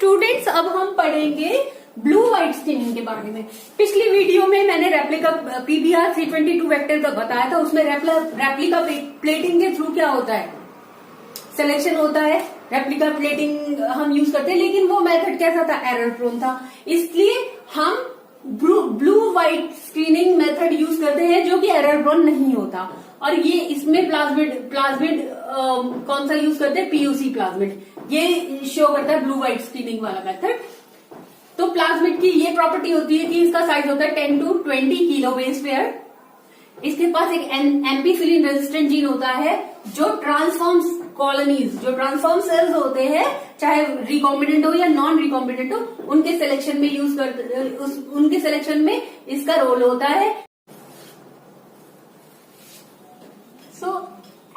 Students, अब हम पढ़ेंगे ब्लू व्हाइट स्टेनिंग के बारे में। पिछली वीडियो में मैंने रेप्लिका PBR 322 वेक्टर का बताया था। उसमें रेप्लिका प्लेटिंग के थ्रू क्या होता है, सिलेक्शन होता है। रेप्लिका प्लेटिंग हम यूज करते हैं, लेकिन वो मेथड कैसा था, एरर प्रोन था। इसलिए हम blue white screening method use करते हैं जो कि एरर प्रोन नहीं होता। और ये इसमें प्लाज्मिड कौन सा यूज करते हैं, PUC प्लाज्मिड। ये शो करता है ब्लू व्हाइट स्क्रीनिंग वाला मेथड। तो प्लाज्मिड की ये प्रॉपर्टी होती है कि इसका साइज होता है 10 to 20 किलो बेस पेयर। इसके पास एक एम्पीसिलिन रेजिस्टेंट जीन होता है जो ट्रांसफॉर्म्स कॉलोनीज, जो ट्रांसफॉर्म सेल्स होते हैं, चाहे रिकॉम्बिनेंट हो या नॉन रिकॉम्बिनेंट हो, उनके सिलेक्शन में उनके सिलेक्शन में इसका रोल होता है। सो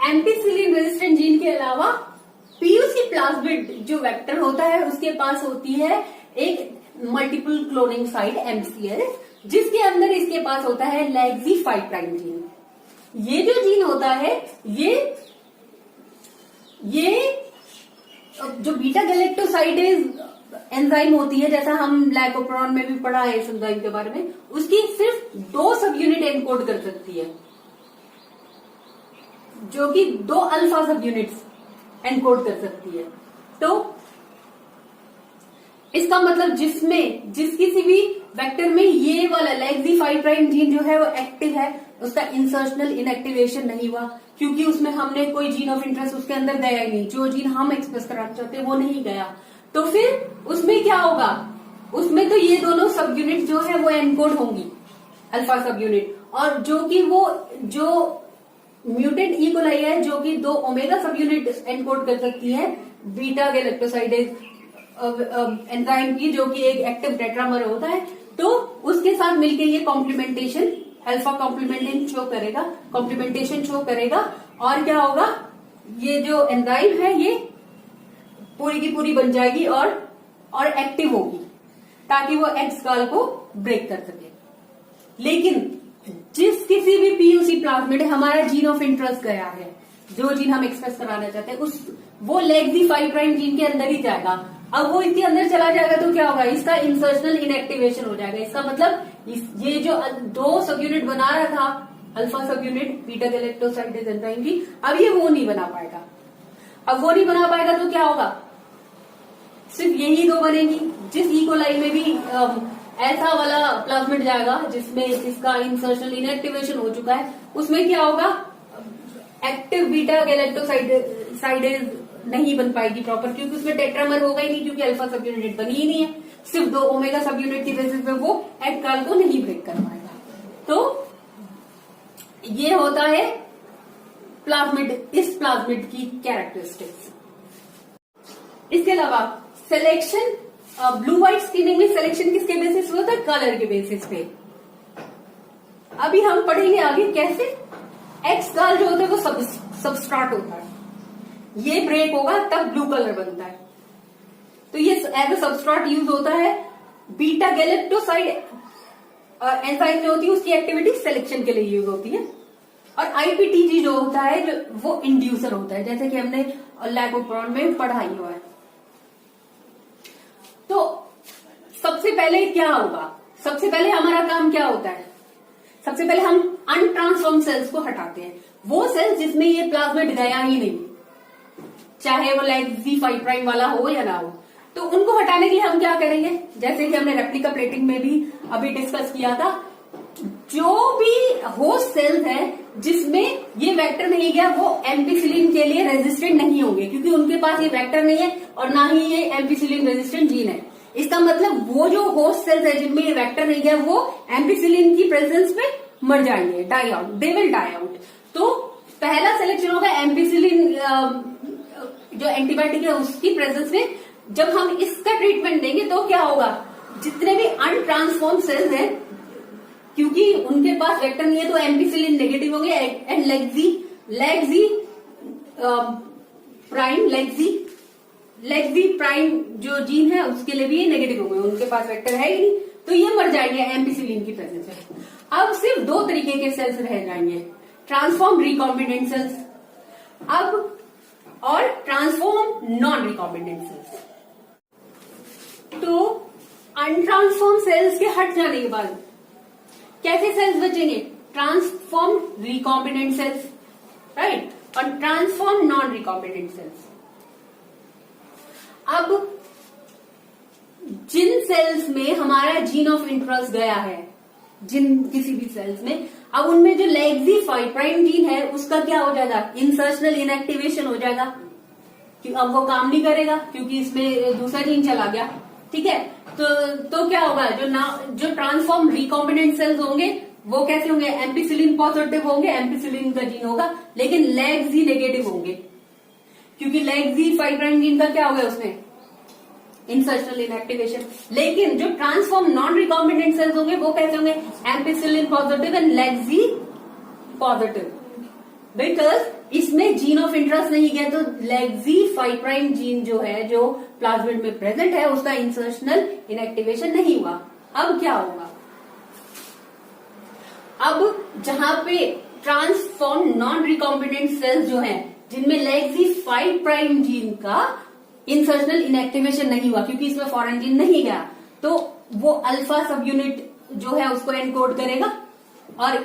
एम्पीसिलिन रेजिस्टेंट जीन के अलावा PUC प्लाज्मिड जो वेक्टर होता है उसके पास होती है एक मल्टीपल क्लोनिंग साइट MCS, जिसके अंदर इसके पास होता है लेगजी 5' जीन। ये जो जीन होता है ये जो बीटा गैलेक्टोसाइडेज एंजाइम होती है, जैसा हम लाइकोप्रोन में भी पढ़ा है इस एंजाइम के बारे में, उसकी सिर्फ 2 सब यूनिट एनकोड कर सकती है, जो कि 2 अल्फा सब यूनिट्स एनकोड कर सकती है। तो इसका मतलब जिस किसी भी वेक्टर में ये वाला लेगजी 5' जीन जो है वो एक्टिव है, उसका इंसर्शनल इनएक्टिवेशन नहीं हुआ, क्योंकि उसमें हमने कोई जीन ऑफ इंटरेस्ट उसके अंदर गया ही नहीं। जो जीन हम एक्सप्रेस कराना चाहते हैं वो नहीं गया। तो फिर उसमें क्या होगा, उसमें तो ये दोनों सब यूनिट जो है वो एनकोड होंगी, अल्फा सब यूनिट, और जो म्यूटेंट ई कोलाई है जो कि 2 ओमेगा सब यूनिट एनकोड कर सकती है बीटा गैलेक्टोसाइडेज एंजाइम की, जो कि एक एक्टिव टेट्रामर होता है। तो उसके साथ मिलके ये कॉम्प्लीमेंटेशन, अल्फा कॉम्प्लीमेंटेशन शो करेगा। और क्या होगा, ये जो एंजाइम है ये पूरी की पूरी बन जाएगी और एक्टिव होगी, ताकि वो एक्स कॉल को ब्रेक कर सके। लेकिन जिस किसी भी PUC प्लाज्मिड हमारा जीन ऑफ इंटरेस्ट गया है, जो जीन हम एक्सप्रेस कराना चाहते हैं, वो लेगजी 5' जीन के अंदर ही जाएगा। अब वो इसके अंदर चला जाएगा तो क्या होगा, इसका इंसर्शनल इनएक्टिवेशन हो जाएगा। इसका मतलब ये जो 2 सब यूनिट बना रहा था, अल्फा सब यूनिट बीटा गैलेक्टोसाइडेज एंजाइम की, अब ये वो नहीं बना पाएगा। अब वो नहीं बना पाएगा तो क्या होगा, सिर्फ यही 2 बनेगी। जिस ई कोलाई में भी ऐसा वाला प्लाज्मिड जाएगा जिसमें इसका इंसर्शनल इनएक्टिवेशन हो चुका है, उसमें क्या होगा, एक्टिव बीटा गैलेक्टोसाइडेज नहीं बन पाएगी प्रॉपर, क्योंकि उसमें टेट्रामर होगा ही नहीं, क्योंकि अल्फा सब यूनिट बनी ही नहीं है। सिर्फ 2 ओमेगा सब यूनिट की बेसिस पे वो एग कॉल को नहीं ब्रेक कर पाएगा। तो ये होता है इस प्लाज्मिड की कैरेक्टरिस्टिक्स। इसके अलावा सिलेक्शन, ब्लू व्हाइट स्क्रीनिंग में सिलेक्शन किसके बेसिस पे होता है, कलर के बेसिस पे। अभी हम पढ़ेंगे आगे कैसे एक्स कॉल जो होता है वो सबस्ट्राट होता है, ये ब्रेक होगा तब ब्लू कलर बनता है। तो ये एज ए सबस्ट्राट यूज होता है। बीटा गैलेक्टोसाइड एंजाइम जो होती है उसकी एक्टिविटी सिलेक्शन के लिए यूज होती है। और IPTG जो होता है वो इंड्यूसर होता है, जैसे कि हमने लाइकोप्रोन में पढ़ाई हुआ है। तो सबसे पहले क्या होगा, सबसे पहले हमारा काम क्या होता है, सबसे पहले हम अनट्रांसफॉर्म सेल्स को हटाते हैं। वो सेल्स जिसमें ये प्लाज्मिड गया ही नहीं, चाहे वो लेगजी 5' वाला हो या ना हो, तो उनको हटाने के लिए हम क्या करेंगे, जैसे कि हमने रेप्लिका प्लेटिंग में भी अभी डिस्कस किया था, जो भी होस्ट सेल्स है जिसमें ये वेक्टर नहीं गया वो एम्पीसिलिन के लिए रेजिस्टेंट नहीं होंगे, क्योंकि उनके पास ये वेक्टर नहीं है और ना ही ये एम्पीसिलिन रेजिस्टेंट जीन है। इसका मतलब वो जो होस्ट सेल्स है जिनमें ये वेक्टर नहीं गया वो एम्पीसिलिन की प्रेजेंस में मर जाएंगे, die out, they will die out. तो पहला सिलेक्शन होगा एम्पीसिलिन जो एंटीबायोटिक है उसकी प्रेजेंस में। जब हम इसका ट्रीटमेंट देंगे तो क्या होगा, जितने भी अनट्रांसफॉर्म सेल्स हैं, क्योंकि उनके पास वेक्टर नहीं है तो एम्पीसिलिन नेगेटिव होंगे, एंड लेगजी प्राइम जो जीन है उसके लिए भी ये नेगेटिव होंगे, उनके पास वेक्टर है ही नहीं, तो ये मर जाएंगे एम्पीसिलिन की प्रेजेंस में। अब सिर्फ 2 तरीके के सेल्स रह जाएंगे, ट्रांसफॉर्म रिकॉम्बिनेंट सेल्स और ट्रांसफॉर्म नॉन रिकॉम्बिनेंट सेल्स। तो अनट्रांसफॉर्म सेल्स के हट जाने के बाद कैसे सेल्स बचेंगे? ट्रांसफॉर्म रिकॉम्बिनेंट सेल्स, राइट, और ट्रांसफॉर्म नॉन रिकॉम्बिनेंट सेल्स। अब जिन सेल्स में हमारा जीन ऑफ इंटरेस्ट गया है, जिन किसी भी सेल्स में, अब उनमें जो लेग्जी 5' जीन है उसका क्या हो जाएगा? इंसर्शनल इनएक्टिवेशन हो जाएगा, कि अब वो काम नहीं करेगा क्योंकि इसमें दूसरा जीन चला गया। ठीक है, तो क्या होगा? जो ट्रांसफॉर्म रिकॉम्बिनेंट सेल्स होंगे वो कैसे होंगे? एम्पिसिलिन पॉजिटिव होंगे, एम्पिसिलिन का जीन होगा, लेकिन लेग्जी नेगेटिव होंगे, क्योंकि लेग्जी 5' जीन का क्या हो गया उसमें? Insertional inactivation. लेकिन जो ट्रांसफॉर्म नॉन रिकॉम्बिनेंट सेल्स होंगे वो कैसे होंगे? एम्पिसिलिन पॉजिटिव एंड लेग्जी पॉजिटिव, बिकॉज इसमें जीन ऑफ इंटरेस्ट नहीं गया, तो लेग्जी 5' जीन जो है, जो प्लाज्मिड में प्रेजेंट है, उसका इंसर्शनल इनएक्टिवेशन नहीं हुआ। अब क्या होगा? अब जहां पे ट्रांसफॉर्म नॉन रिकॉम्बिनेंट सेल्स जो है, जिनमें लेग्जी 5' जीन का इंसर्शनल इनएक्टिवेशन नहीं हुआ क्योंकि इसमें फॉरेन जीन नहीं गया, तो वो अल्फा सब यूनिट जो है उसको एनकोड करेगा, और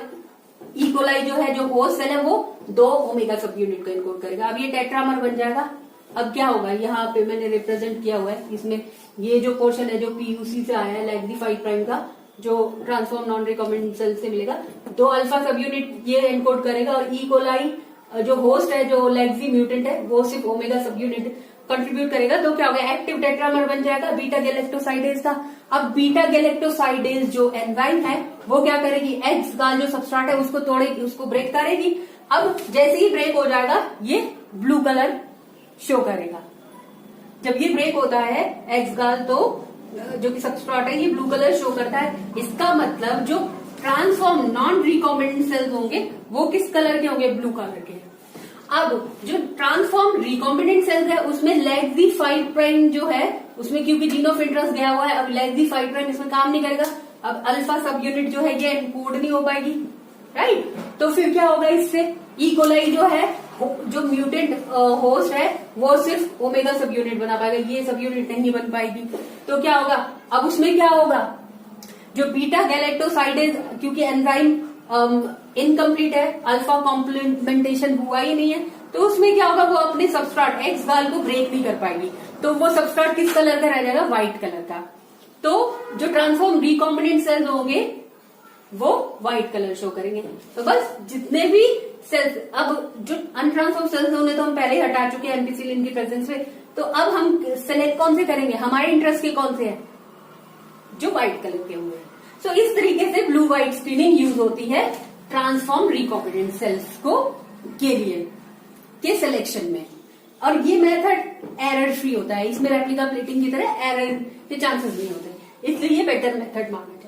इकोलाई जो है, जो होस्ट सेल है, वो 2 ओमेगा सब यूनिट को एनकोड करेगा। अब ये टेट्रामर बन जाएगा। अब क्या होगा? यहाँ पे मैंने रिप्रेजेंट किया हुआ है, इसमें ये जो पोर्शन है जो पीयूसी से आया है, लेग्जी 5' का, जो ट्रांसफॉर्म नॉन रिकॉम्बिनेंट सेल से मिलेगा, 2 अल्फा सब यूनिट ये एनकोड करेगा, और इकोलाई जो होस्ट है, जो लेग्जी म्यूटेंट है, वो सिर्फ ओमेगा सब यूनिट कंट्रीब्यूट करेगा। तो क्या होगा? एक्टिव टेट्रामर बन जाएगा बीटा गैलेक्टोसाइडेज का। अब बीटा गैलेक्टोसाइडेज जो एंजाइम है वो क्या करेगी? एक्स का जो सबस्ट्रेट है उसको तोड़ेगी, उसको ब्रेक करेगी। अब जैसे ही ब्रेक हो जाएगा ये ब्लू कलर शो करेगा। जब ये ब्रेक होता है एक्स गाल, तो जो कि सबस्ट्रेट है, ये ब्लू कलर शो करता है। इसका मतलब जो ट्रांसफॉर्म नॉन रिकॉम्बिनेंट सेल्स होंगे वो किस कलर के होंगे? ब्लू कलर के। अब जो ट्रांसफॉर्म रिकॉम्बिनेंट सेल्स है उसमें लेग्जी 5' जो है उसमें, क्योंकि जीन ऑफ इंटरेस्ट गया हुआ है, अब लेग्जी 5' इसमें काम नहीं करेगा। अब अल्फा सब यूनिट जो है ये एनकोड नहीं हो पाएगी, राइट। तो फिर क्या होगा? इससे इकोलाई जो है, जो म्यूटेंट होस्ट है, वो सिर्फ ओमेगा सब यूनिट बना पाएगा, ये सब यूनिट नहीं बन पाएगी। तो क्या होगा? अब उसमें क्या होगा? जो बीटा गैलेक्टोसाइडेज, क्योंकि एंजाइम इनकम्प्लीट है, अल्फा कॉम्प्लीमेंटेशन हुआ ही नहीं है, तो उसमें क्या होगा? वो अपने सबस्ट्रेट एक्स गाल को ब्रेक नहीं कर पाएगी, तो वो सबस्ट्रेट किस कलर का रह जाएगा? व्हाइट कलर का। तो जो ट्रांसफॉर्म रिकॉम्बिनेंट सेल्स होंगे वो व्हाइट कलर शो करेंगे। तो बस जितने भी सेल्स, अब जो अनट्रांसफॉर्म सेल्स होंगे तो हम पहले ही हटा चुके हैं एम्पिसिलिन की प्रेजेंस में, तो अब हम सेलेक्ट कौन से करेंगे? हमारे इंटरेस्ट के कौन से हैं? जो व्हाइट कलर के होंगे। सो इस तरीके से ब्लू व्हाइट स्क्रीनिंग यूज होती है ट्रांसफॉर्म रिकॉम्बिनेंट सेल्स को के लिए, के सिलेक्शन में। और ये मेथड एरर फ्री होता है, इसमें रेप्लिका प्लेटिंग की तरह एरर के चांसेस नहीं होते, इसलिए ये बेटर मेथड माना